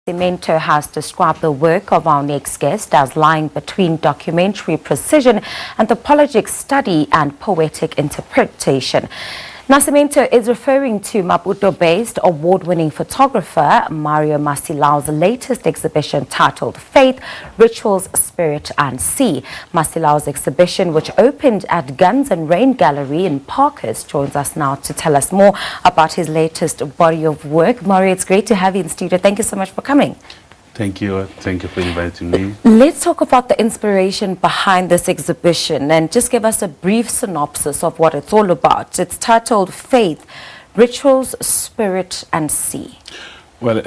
Nascimento has described the work of our next guest as lying between documentary precision, anthropologic study and poetic interpretation. Nascimento is referring to Maputo-based award-winning photographer Mário Macilau's latest exhibition titled Faith, Rituals, Spirit and Sea. Macilau's exhibition, which opened at Guns and Rain Gallery in Parkhurst, joins us now to tell us more about his latest body of work. Mário, it's great to have you in the studio. Thank you so much for coming. Thank you. Thank you for inviting me. Let's talk about the inspiration behind this exhibition and just give us a brief synopsis of what it's all about. It's titled Faith, Rituals, Spirit and Sea. Well,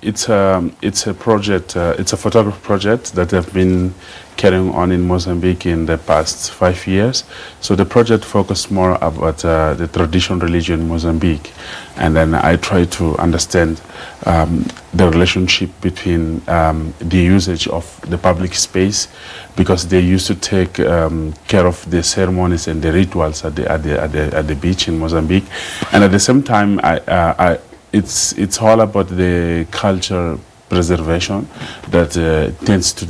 it's a project. It's a photography project that I've been carrying on in Mozambique in the past 5 years. So the project focused more about the traditional religion in Mozambique, and then I try to understand the relationship between the usage of the public space, because they used to take care of the ceremonies and the rituals at the beach in Mozambique, and at the same time, it's all about the culture preservation that tends to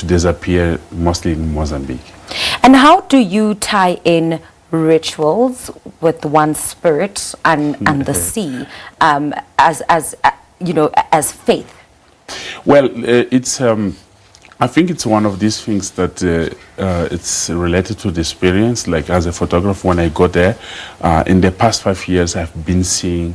disappear mostly in Mozambique. And how do you tie in rituals with one's spirit and the sea as faith? Well, it's I think it's one of these things that it's related to the experience. Like as a photographer, when I go there, in the past 5 years, I've been seeing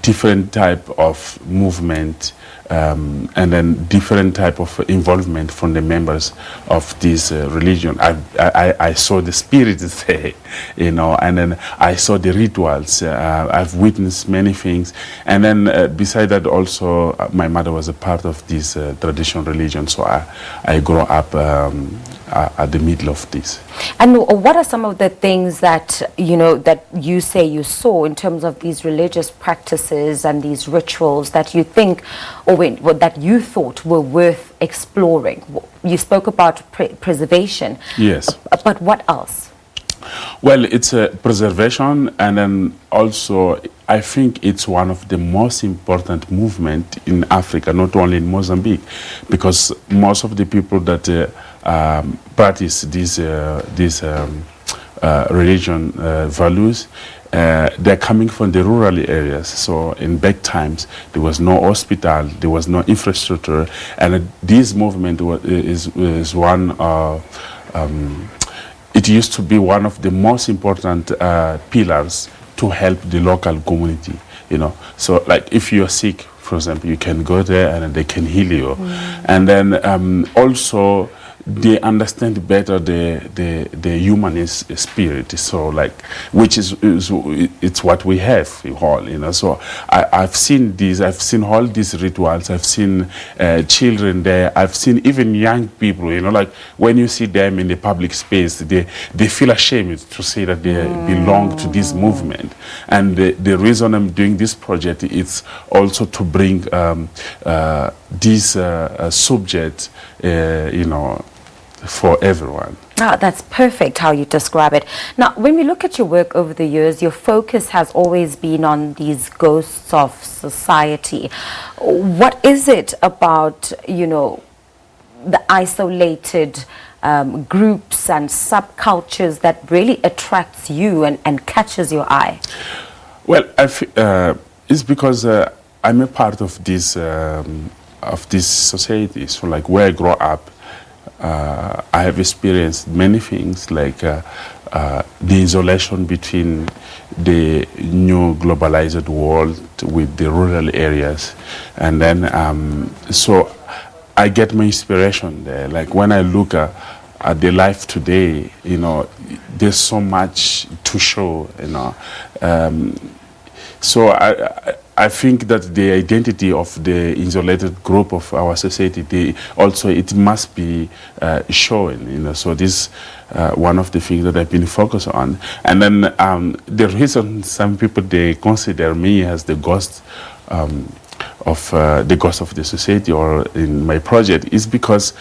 different type of movement and then different type of involvement from the members of this religion. I saw the spirits there, and then I saw the rituals. I've witnessed many things, and then beside that also, my mother was a part of this traditional religion, so I grew up at the middle of this. And what are some of the things that that you say you saw in terms of these religious practices and these rituals that you think, or that you thought were worth exploring? You spoke about preservation. Yes. But what else? Well, it's a preservation, and then also I think it's one of the most important movement in Africa, not only in Mozambique, because most of the people that practice these religion values, they're coming from the rural areas. So in back times, there was no hospital, there was no infrastructure, and this movement is one it used to be one of the most important pillars to help the local community, So like if you're sick, for example, you can go there and they can heal you. And then also they understand better the humanist spirit, so like, which is it's what we have all, So I've seen these, I've seen all these rituals, I've seen children there, I've seen even young people, like when you see them in the public space, they feel ashamed to say that they belong to this movement. And the reason I'm doing this project is also to bring this subject, for everyone. Ah, that's perfect how you describe it. Now, when we look at your work over the years, your focus has always been on these ghosts of society. What is it about, the isolated groups and subcultures that really attracts you and catches your eye? Well, it's because I'm a part of this society. So like where I grew up, I have experienced many things, like the isolation between the new globalized world with the rural areas, and then so I get my inspiration there. Like when I look at the life today, there's so much to show, so I think that the identity of the isolated group of our society, it must be shown, So this one of the things that I've been focused on. And then the reason some people, they consider me as the ghost of the society, or in my project, is because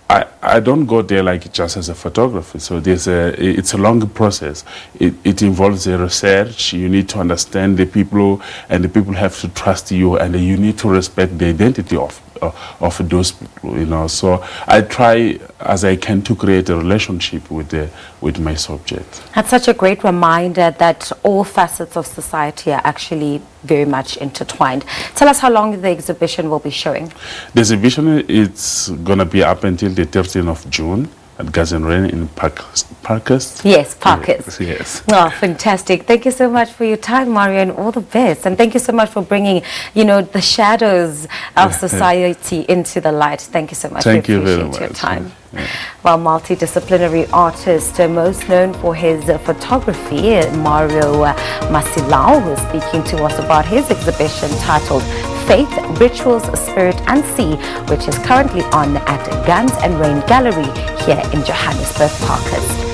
I don't go there like just as a photographer. So it's a long process. It involves a research. You need to understand the people, and the people have to trust you, and you need to respect the identity of those people. You know, so I try as I can to create a relationship with my subject. That's such a great reminder that all facets of society are actually very much intertwined. Tell us how long the exhibition will be showing. The exhibition is going to be up until the 13th of June at Gazen Rain in Parkhurst. Yes, Parkhurst. Yes. Oh, fantastic. Thank you so much for your time, Mario, and all the best. And thank you so much for bringing, the shadows of society into the light. Thank you so much. Thank you very much. Your time. Yeah. Well, multidisciplinary artist, most known for his photography, Mario Macilau, who is speaking to us about his exhibition titled Faith, Rituals, Spirit and Sea, which is currently on at Guns and Rain Gallery here in Johannesburg, Parkhurst.